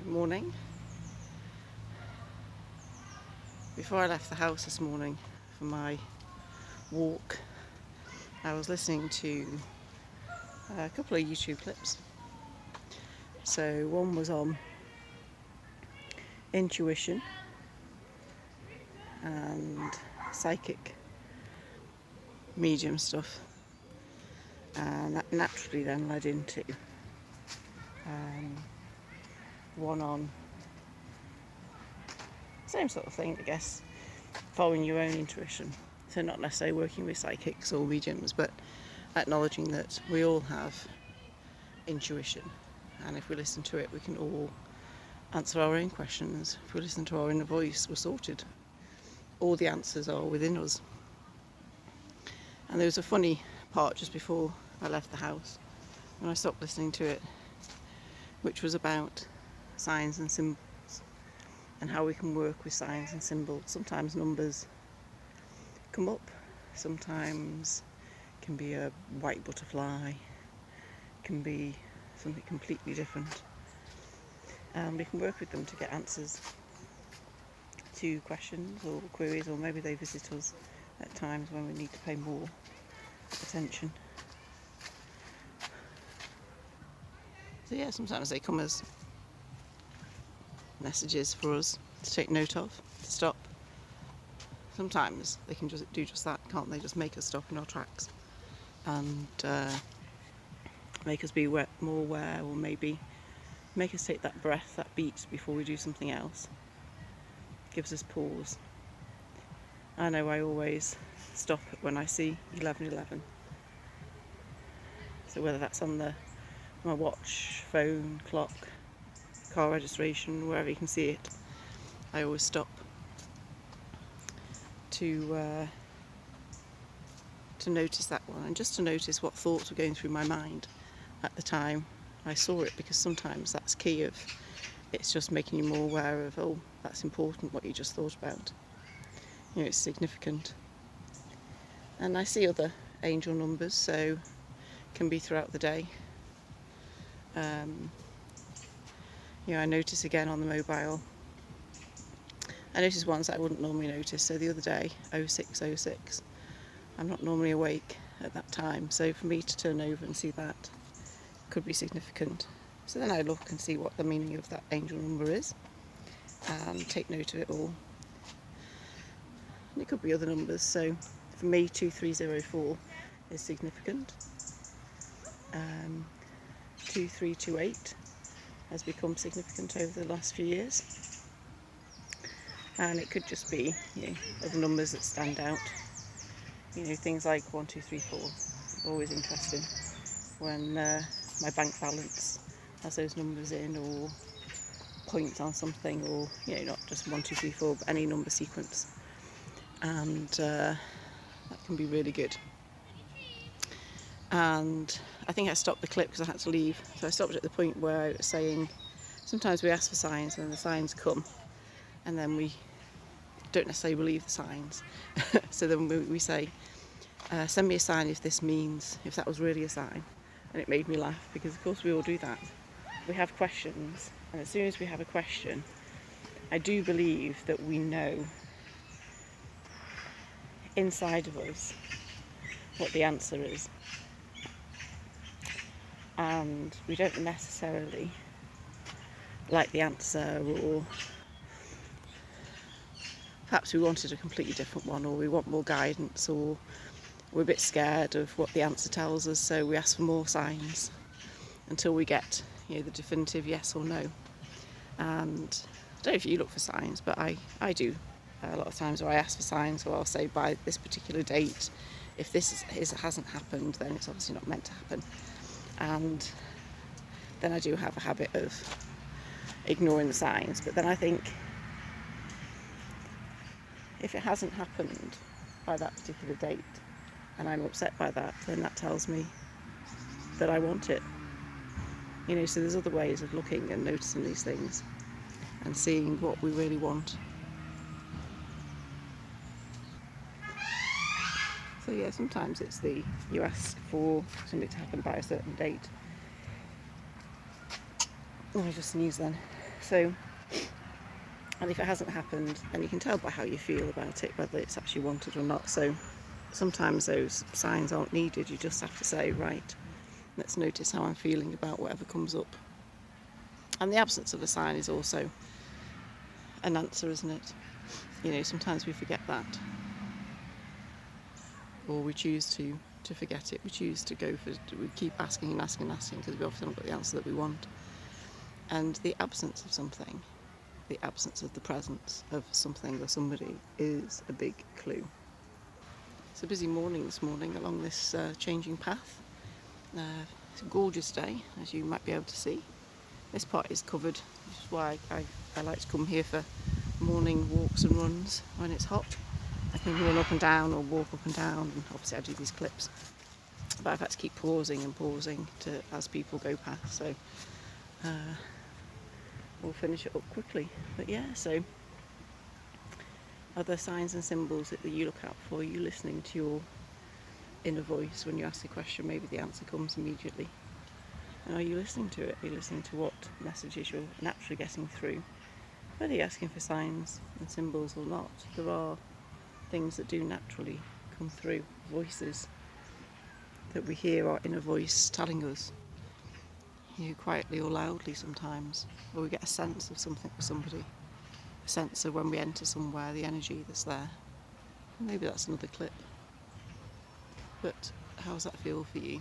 Good morning. Before I left the house this morning for my walk, I was listening to a couple of YouTube clips. So one was on intuition and psychic medium stuff, and that naturally then led into one on same sort of thing, I guess, following your own intuition. So not necessarily working with psychics or mediums, but acknowledging that we all have intuition, and if we listen to it we can all answer our own questions. If we listen to our inner voice, we're sorted. All the answers are within us. And there was a funny part just before I left the house when I stopped listening to it, which was about signs and symbols and how we can work with signs and symbols. Sometimes numbers come up, sometimes it can be a white butterfly, it can be something completely different, and we can work with them to get answers to questions or queries, or maybe they visit us at times when we need to pay more attention. So yeah, sometimes they come as messages for us to take note of, to stop. Sometimes they can just do just that, can't they? Just make us stop in our tracks and make us be more aware, or maybe make us take that breath, that beat before we do something else. Gives us pause. I know I always stop when I see 11:11. So whether that's on my watch, phone, clock, car registration, wherever you can see it, I always stop to notice that one, and just to notice what thoughts were going through my mind at the time I saw it, because sometimes that's key. Of it's just making you more aware of, oh, that's important what you just thought about. You know, it's significant. And I see other angel numbers, so can be throughout the day. I notice again on the mobile. I notice ones that I wouldn't normally notice. So the other day, 0606. I'm not normally awake at that time, so for me to turn over and see that could be significant. So then I look and see what the meaning of that angel number is and take note of it all. And it could be other numbers, so for me 2304 is significant. 2328 has become significant over the last few years. And it could just be, other numbers that stand out. Things like 1234, always interesting when my bank balance has those numbers in, or points on something, or not just 1234, but any number sequence, and that can be really good. And I think I stopped the clip because I had to leave, so I stopped at the point where I was saying sometimes we ask for signs and the signs come, and then we don't necessarily believe the signs. So then we say, send me a sign if that was really a sign. And it made me laugh, because of course we all do that. We have questions, and as soon as we have a question, I do believe that we know inside of us what the answer is. And we don't necessarily like the answer, or perhaps we wanted a completely different one, or we want more guidance, or we're a bit scared of what the answer tells us, so we ask for more signs until we get the definitive yes or no. And I don't know if you look for signs, but I do a lot of times, where I ask for signs, or I'll say by this particular date, if this hasn't happened, then it's obviously not meant to happen. And then I do have a habit of ignoring the signs. But then I think, if it hasn't happened by that particular date and I'm upset by that, then that tells me that I want it. So there's other ways of looking and noticing these things and seeing what we really want. So yeah, sometimes it's you ask for something to happen by a certain date. Let me just sneeze then. So, and if it hasn't happened, then you can tell by how you feel about it whether it's actually wanted or not. So sometimes those signs aren't needed. You just have to say, right, let's notice how I'm feeling about whatever comes up. And the absence of a sign is also an answer, isn't it? You know, sometimes we forget that, or we choose to forget it. We choose to we keep asking and asking and asking because we often haven't got the answer that we want. And the absence of something, the absence of the presence of something or somebody, is a big clue. It's a busy morning this morning along this changing path. It's a gorgeous day, as you might be able to see. This part is covered, which is why I like to come here for morning walks and runs when it's hot. I can run up and down or walk up and down, and obviously I do these clips. But I've had to keep pausing and pausing as people go past, so we'll finish it up quickly. But yeah, so other signs and symbols that you look out for, you listening to your inner voice when you ask a question, maybe the answer comes immediately. And are you listening to it? Are you listening to what messages you're naturally getting through? Whether you're asking for signs and symbols or not, there are things that do naturally come through, voices that we hear our inner voice telling us, quietly or loudly sometimes, or we get a sense of something for somebody, a sense of when we enter somewhere, the energy that's there. Maybe that's another clip. But how does that feel for you?